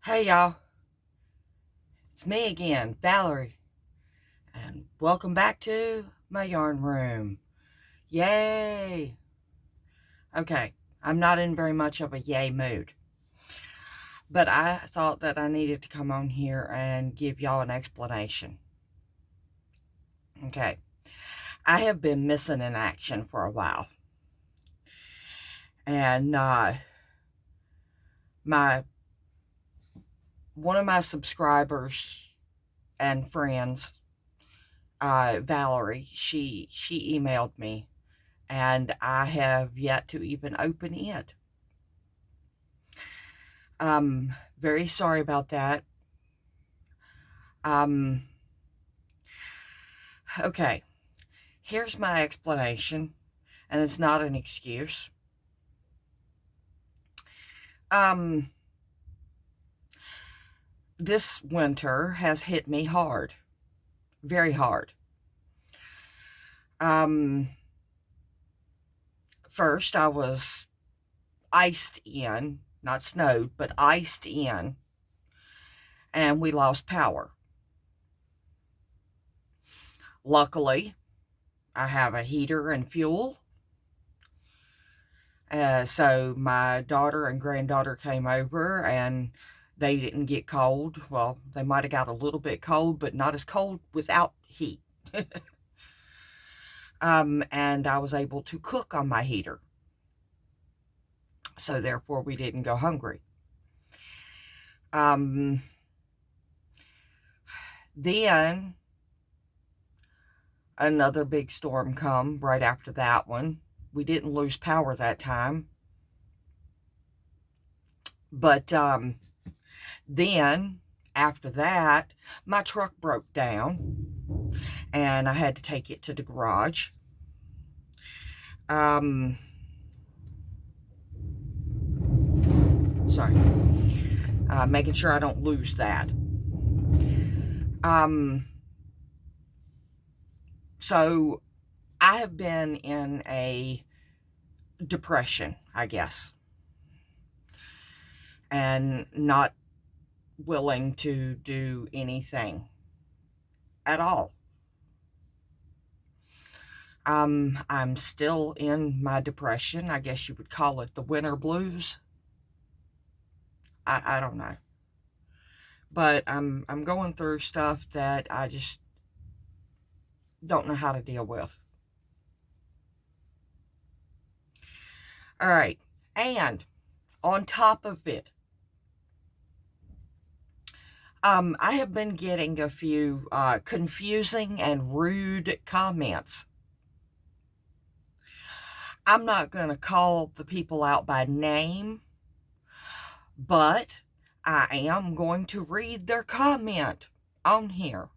Hey y'all, it's me again, Valerie, and welcome back to my yarn room. Yay! Okay, I'm not in very much of a yay mood, but I thought that I needed to come on here and give y'all an explanation. Okay, I have been missing in action for a while, and my one of my subscribers and friends, Valerie, she emailed me, and I have yet to even open it. Very sorry about that. Um, okay, here's my explanation, and it's not an excuse. Um, this winter has hit me hard, very hard. Um, First, I was iced in, not snowed, but iced in, and we lost power. Luckily, I have a heater and fuel. So my daughter and granddaughter came over, and they didn't get cold. Well, they might have got a little bit cold, but not as cold without heat. And I was able to cook on my heater. So therefore, we didn't go hungry. Then another big storm come right after that one. We didn't lose power that time. But then after that, my truck broke down, and I had to take it to the garage. Sorry. Making sure I don't lose that. So I have been in a depression, I guess, and not willing to do anything at all. I'm still in my depression. I guess you would call it the winter blues. I don't know. But I'm going through stuff that I just don't know how to deal with. All right. And on top of it, I have been getting a few confusing and rude comments. I'm not going to call the people out by name, but I am going to read their comment on here.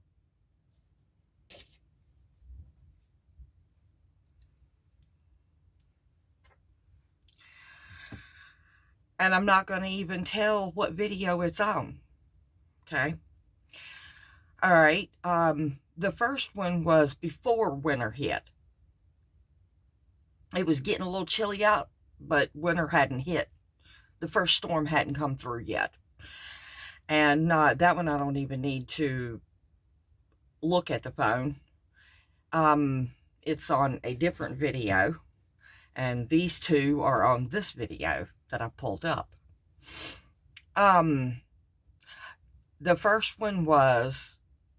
And I'm not going to even tell what video it's on. Okay? All right. The first one was before winter hit. It was getting a little chilly out, but winter hadn't hit. The first storm hadn't come through yet. And that one I don't even need to look at the phone. It's on a different video, and these two are on this video that I pulled up. The first one was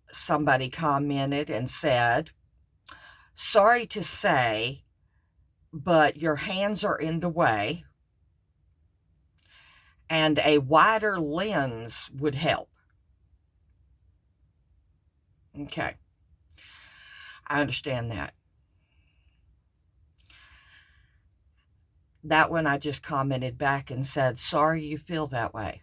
somebody commented and said, "Sorry to say, but your hands are in the way, and a wider lens would help." Okay, I understand that. That one I just commented back and said, "Sorry you feel that way."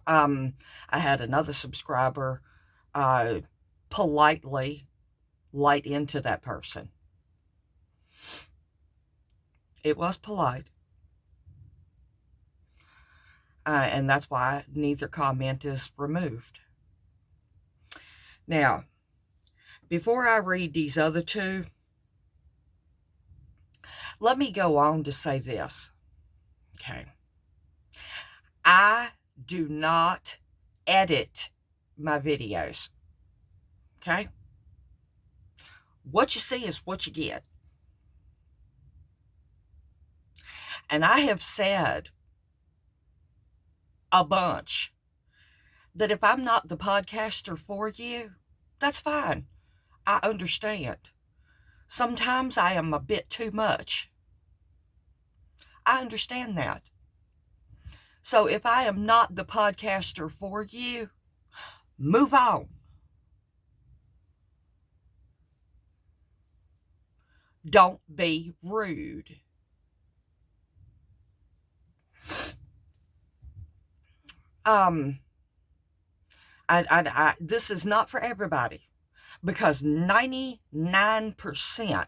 I had another subscriber politely light into that person. It was polite. And that's why neither comment is removed. Now, before I read these other two, let me go on to say this. Okay. I do not edit my videos. Okay? What you see is what you get. And I have said a bunch that if I'm not the podcaster for you, that's fine. I understand. Sometimes I am a bit too much. I understand that. So if I am not the podcaster for you, move on. Don't be rude. This is not for everybody, because 99%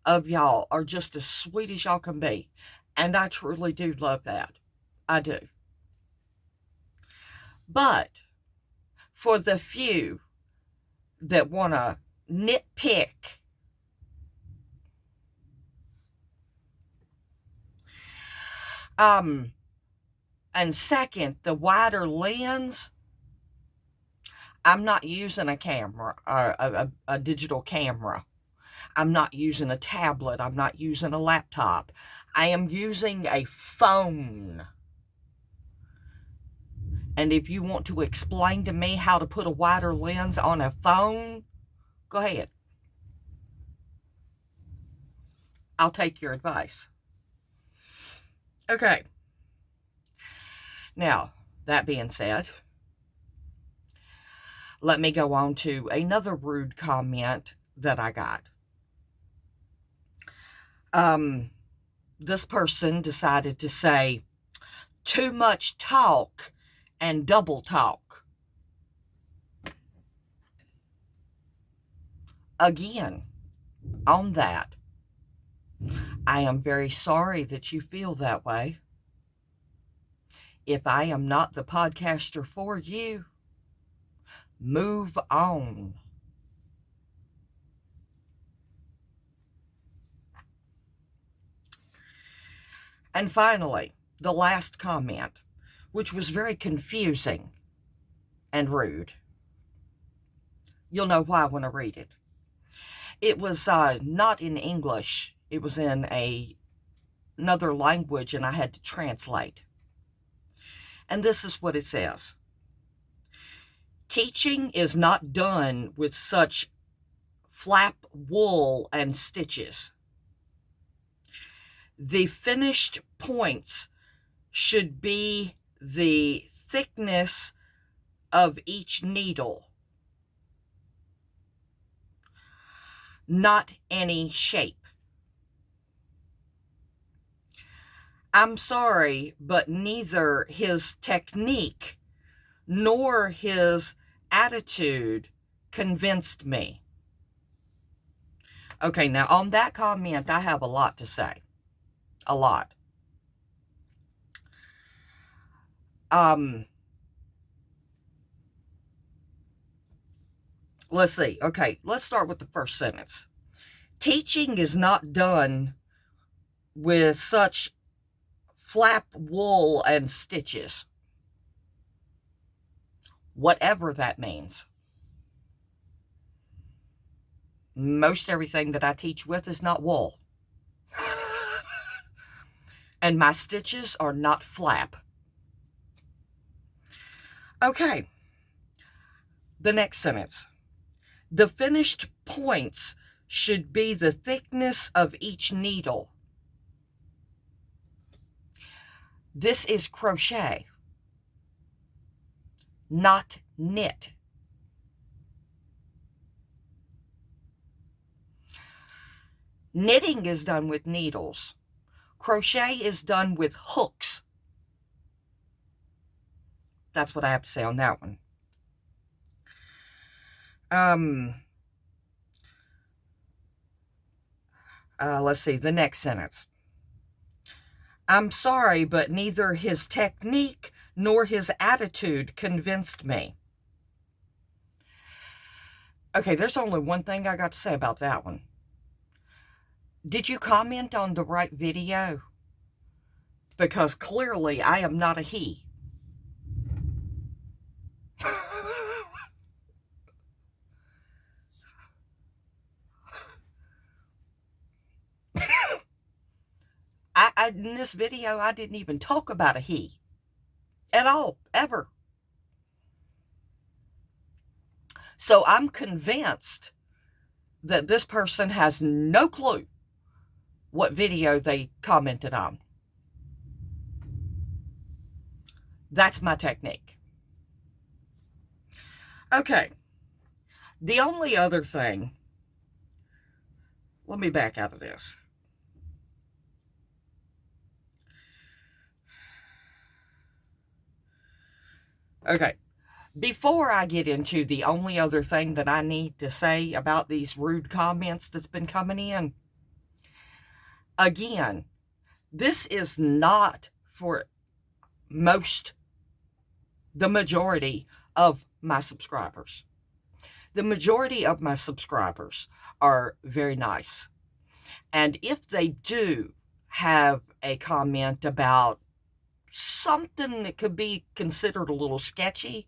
of y'all are just as sweet as y'all can be. And I truly do love that. I do. But for the few that want to nitpick, and second, the wider lens, I'm not using a camera, a digital camera. I'm not using a tablet. I'm not using a laptop. I am using a phone. And if you want to explain to me how to put a wider lens on a phone, go ahead. I'll take your advice. Okay. Now, that being said, let me go on to another rude comment that I got. This person decided to say, too much talk and double talk. Again, on that, I am very sorry that you feel that way. If I am not the podcaster for you, move on. And finally, the last comment, which was very confusing and rude. You'll know why when I read it. It was not in English. It was in another language, and I had to translate. And this is what it says. Teaching is not done with such flap wool and stitches. The finished points should be the thickness of each needle, not any shape. I'm sorry, but neither his technique nor his attitude convinced me. Okay, now on that comment, I have a lot to say. A lot. Let's see. Okay, let's start with the first sentence. Teaching is not done with such flap wool and stitches. Whatever that means. Most everything that I teach with is not wool. And my stitches are not flap. Okay. The next sentence. The finished points should be the thickness of each needle. This is crochet, not knit. Knitting is done with needles. Crochet is done with hooks. That's what I have to say on that one. Let's see, the next sentence. I'm sorry, but neither his technique nor his attitude convinced me. Okay, there's only one thing I got to say about that one. Did you comment on the right video? because clearly I am not a he. In this video, I didn't even talk about a he at all, ever. So I'm convinced that this person has no clue what video they commented on. That's my technique. Okay. The only other thing, let me back out of this. Okay. Before I get into the only other thing that I need to say about these rude comments that's been coming in, again, this is not for the majority of my subscribers. The majority of my subscribers are very nice. And if they do have a comment about something that could be considered a little sketchy,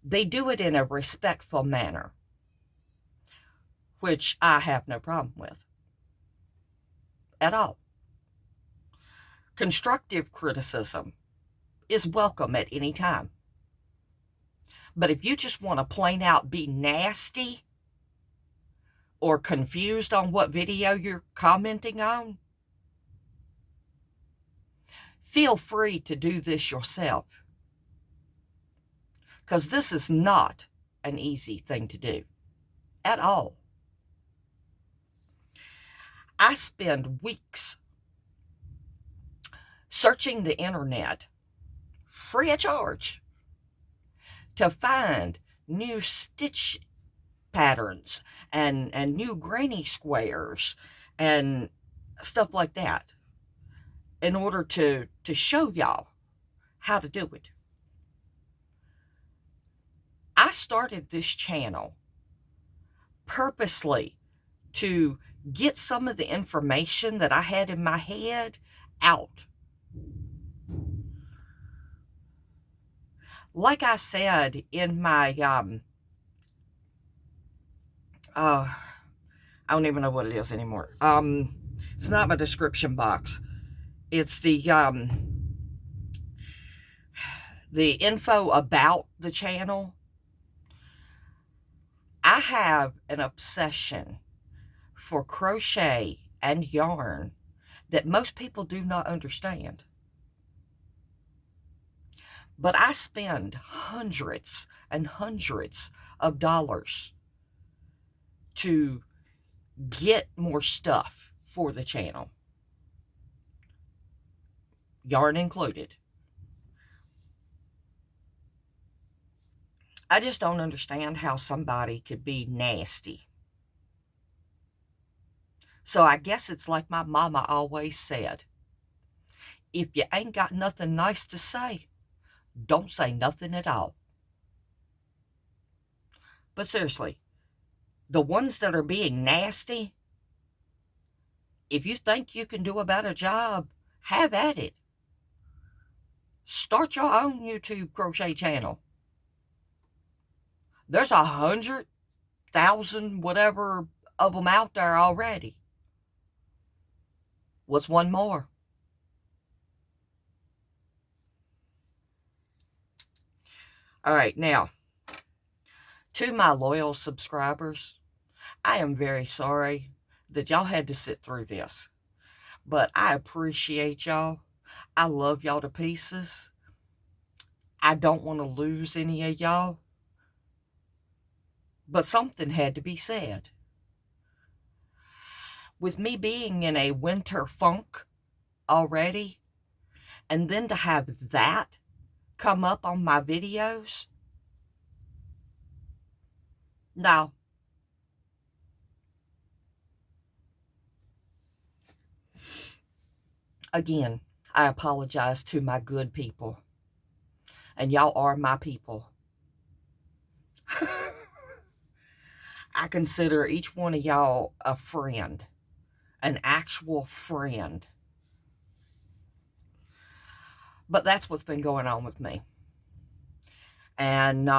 they do it in a respectful manner, which I have no problem with at all. Constructive criticism is welcome at any time. But if you just want to plain out be nasty or confused on what video you're commenting on, feel free to do this yourself. Because this is not an easy thing to do at all. I spend weeks searching the internet, free of charge, to find new stitch patterns and new granny squares and stuff like that in order to show y'all how to do it. I started this channel purposely to get some of the information that I had in my head out. Like I said in my, I don't even know what it is anymore. It's not my description box. It's the info about the channel. I have an obsession for crochet and yarn that most people do not understand. But I spend hundreds and hundreds of dollars to get more stuff for the channel, yarn included. I just don't understand how somebody could be nasty. So I guess it's like my mama always said, if you ain't got nothing nice to say, don't say nothing at all. But seriously, the ones that are being nasty, if you think you can do a better job, have at it. Start your own YouTube crochet channel. There's 100,000 whatever of them out there already. What's one more? All right, now, to my loyal subscribers, I am very sorry that y'all had to sit through this. But I appreciate y'all. I love y'all to pieces. I don't want to lose any of y'all. But something had to be said. With me being in a winter funk already, and then to have that come up on my videos, no. Again, I apologize to my good people. And y'all are my people. I consider each one of y'all a friend. An actual friend. But that's what's been going on with me. And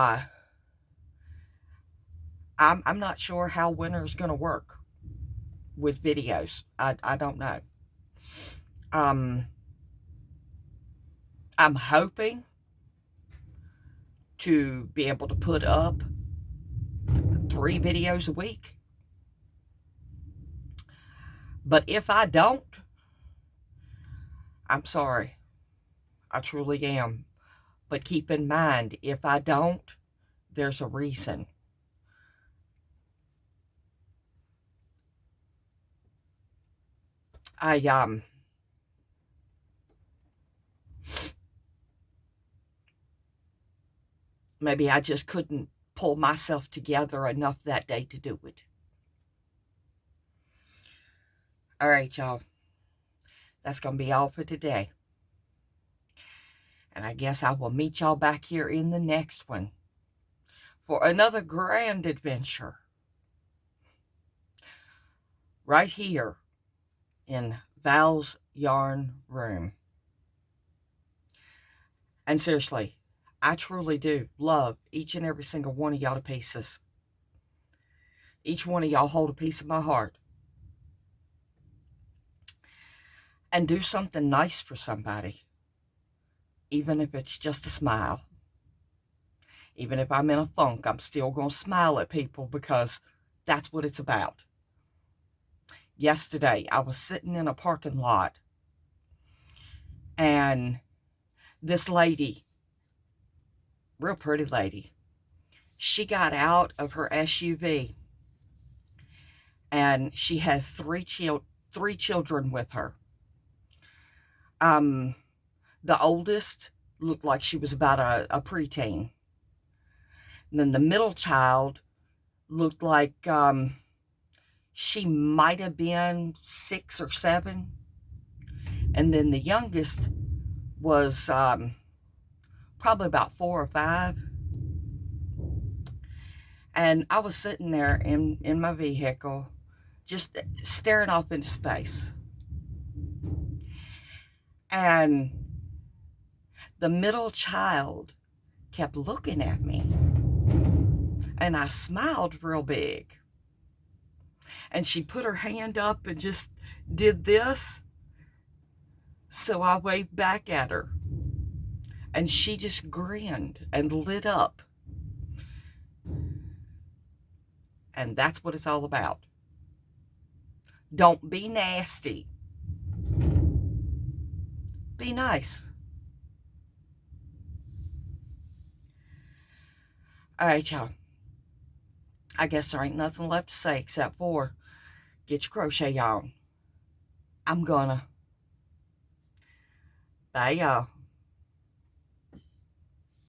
I'm not sure how winter's going to work with videos. I don't know. I'm hoping to be able to put up 3 videos a week. But if I don't, I'm sorry. I truly am. But keep in mind, if I don't, there's a reason. Maybe I just couldn't pull myself together enough that day to do it. All right, y'all. That's going to be all for today. And I guess I will meet y'all back here in the next one for another grand adventure. Right here in Val's Yarn Room. And seriously, I truly do love each and every single one of y'all to pieces. Each one of y'all hold a piece of my heart. And do something nice for somebody. Even if it's just a smile. Even if I'm in a funk, I'm still going to smile at people because that's what it's about. Yesterday, I was sitting in a parking lot and this lady, real pretty lady, she got out of her SUV and she had three children with her. The oldest looked like she was about a preteen. And then the middle child looked like she might have been 6 or 7. And then the youngest was probably about 4 or 5. And I was sitting there in my vehicle, just staring off into space. And the middle child kept looking at me. And I smiled real big. And she put her hand up and just did this. So I waved back at her. And she just grinned and lit up. And that's what it's all about. Don't be nasty. Be nice. All right, y'all. I guess there ain't nothing left to say except for get your crochet on. I'm gonna. Bye, y'all.